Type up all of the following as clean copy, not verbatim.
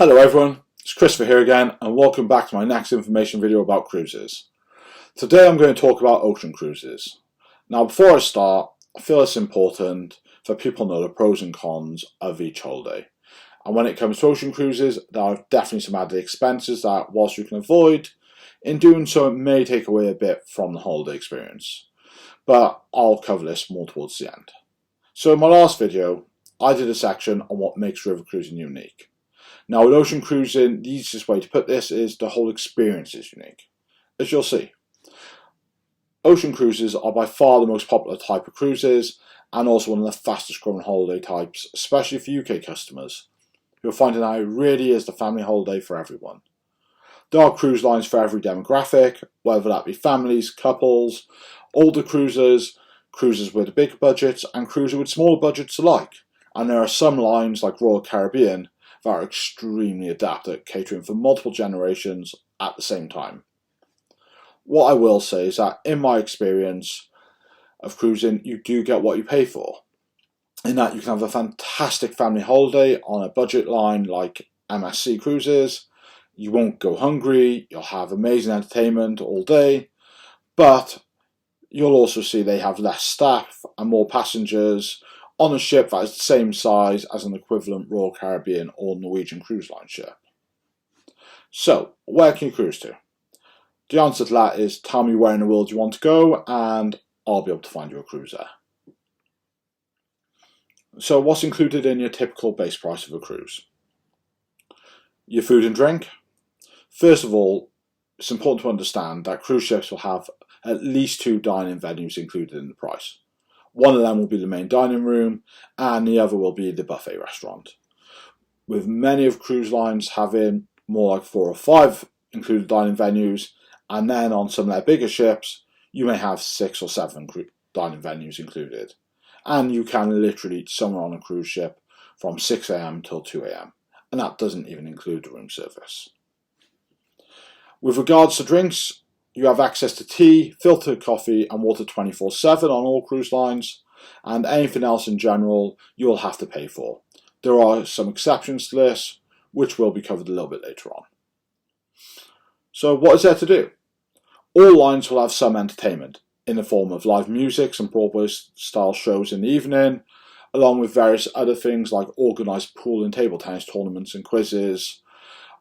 Hello everyone, it's Christopher here again and welcome back to my next information video about cruises. Today I'm going to talk about ocean cruises. Now before I start, I feel it's important for people to know the pros and cons of each holiday. And when it comes to ocean cruises, there are definitely some added expenses that whilst you can avoid, in doing so it may take away a bit from the holiday experience. But I'll cover this more towards the end. So in my last video, I did a section on what makes river cruising unique. Now with ocean cruising, the easiest way to put this is the whole experience is unique. As you'll see, ocean cruises are by far the most popular type of cruises and also one of the fastest growing holiday types, especially for UK customers, who are finding out it really is the family holiday for everyone. There are cruise lines for every demographic, whether that be families, couples, older cruisers, cruisers with big budgets and cruisers with smaller budgets alike. And there are some lines like Royal Caribbean that are extremely adept at catering for multiple generations at the same time. What I will say is that in my experience of cruising, you do get what you pay for. In that you can have a fantastic family holiday on a budget line like MSC Cruises. You won't go hungry, you'll have amazing entertainment all day, but you'll also see they have less staff and more passengers on a ship that is the same size as an equivalent Royal Caribbean or Norwegian Cruise Line ship. So, where can you cruise to? The answer to that is tell me where in the world you want to go and I'll be able to find you a cruise there. So what's included in your typical base price of a cruise? Your food and drink. First of all, it's important to understand that cruise ships will have at least 2 dining venues included in the price. One of them will be the main dining room and the other will be the buffet restaurant. With many of cruise lines having more like 4 or 5 included dining venues, and then on some of their bigger ships you may have 6 or 7 dining venues included. And you can literally eat somewhere on a cruise ship from 6 AM till 2 AM, and that doesn't even include the room service. With regards to drinks, you have access to tea, filtered coffee and water 24/7 on all cruise lines, and anything else in general you'll have to pay for. There are some exceptions to this, which will be covered a little bit later on. So what is there to do? All lines will have some entertainment in the form of live music and Broadway style shows in the evening, along with various other things like organised pool and table tennis tournaments and quizzes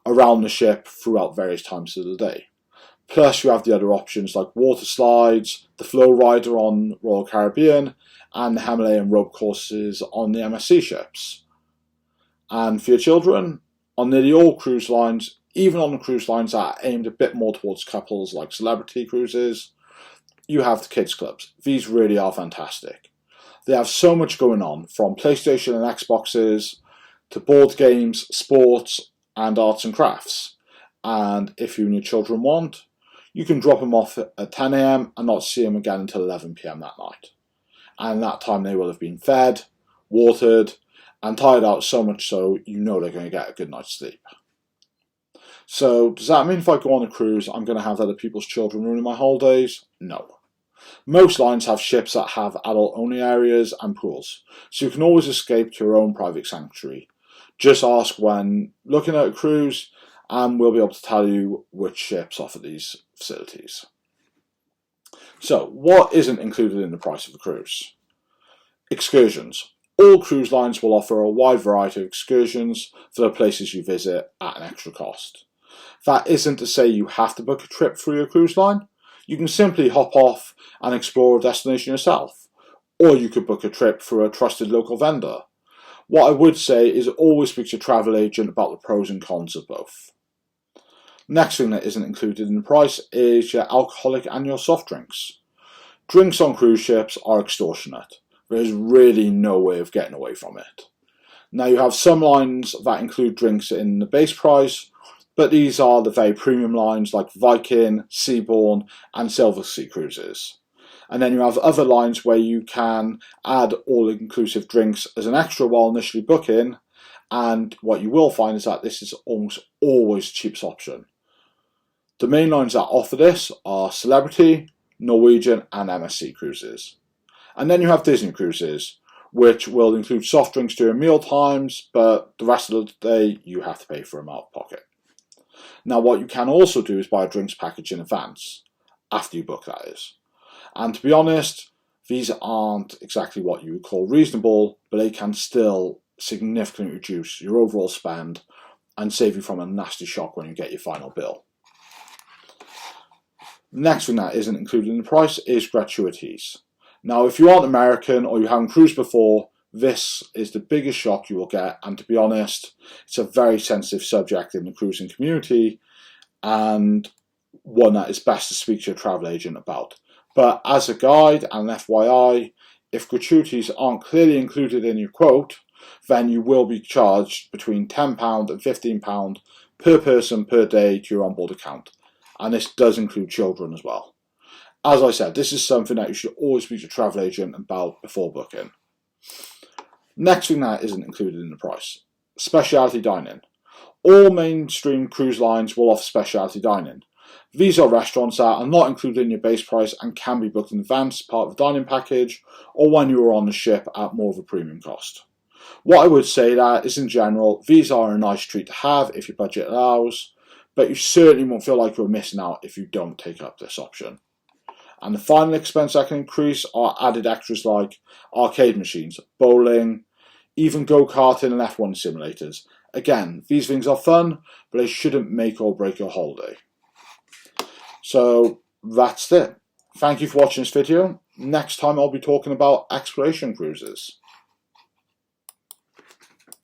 around the ship throughout various times of the day. Plus you have the other options like water slides, the Flow Rider on Royal Caribbean, and the Himalayan rope courses on the MSC ships. And for your children, on nearly all cruise lines, even on the cruise lines that are aimed a bit more towards couples like Celebrity Cruises, you have the kids clubs. These really are fantastic. They have so much going on, from PlayStation and Xboxes to board games, sports and arts and crafts. And if you and your children want, you can drop them off at 10 AM and not see them again until 11 PM that night. And that time they will have been fed, watered, and tired out so much so you know they're going to get a good night's sleep. So does that mean if I go on a cruise I'm going to have other people's children ruining my holidays? No. Most lines have ships that have adult only areas and pools, so you can always escape to your own private sanctuary. Just ask when looking at a cruise and we'll be able to tell you which ships offer these facilities. So, what isn't included in the price of a cruise? Excursions. All cruise lines will offer a wide variety of excursions for the places you visit at an extra cost. That isn't to say you have to book a trip through your cruise line. You can simply hop off and explore a destination yourself, or you could book a trip through a trusted local vendor. What I would say is always speak to your travel agent about the pros and cons of both. Next thing that isn't included in the price is your alcoholic and your soft drinks. Drinks on cruise ships are extortionate. There is really no way of getting away from it. Now you have some lines that include drinks in the base price, but these are the very premium lines like Viking, Seabourn and Silversea Cruises. And then you have other lines where you can add all-inclusive drinks as an extra while initially booking, and what you will find is that this is almost always the cheapest option. The main lines that offer this are Celebrity, Norwegian and MSC Cruises. And then you have Disney Cruises, which will include soft drinks during meal times, but the rest of the day you have to pay for them out of pocket. Now, what you can also do is buy a drinks package in advance, after you book, that is. And to be honest, these aren't exactly what you would call reasonable, but they can still significantly reduce your overall spend and save you from a nasty shock when you get your final bill. The next thing that isn't included in the price is gratuities. Now, if you aren't American or you haven't cruised before, this is the biggest shock you will get, and to be honest, it's a very sensitive subject in the cruising community and one that is best to speak to a travel agent about. But as a guide and FYI, if gratuities aren't clearly included in your quote, then you will be charged between £10 and £15 per person per day to your onboard account. And this does include children as well. As I said, this is something that you should always speak to a travel agent about before booking. Next thing that isn't included in the price, specialty dining. All mainstream cruise lines will offer specialty dining. These are restaurants that are not included in your base price and can be booked in advance, part of the dining package, or when you are on the ship at more of a premium cost. What I would say that is, in general, these are a nice treat to have if your budget allows, but you certainly won't feel like you're missing out if you don't take up this option. And the final expense that can increase are added extras like arcade machines, bowling, even go-karting and F1 simulators. Again, these things are fun, but they shouldn't make or break your holiday. So that's it. Thank you for watching this video. Next time I'll be talking about exploration cruises.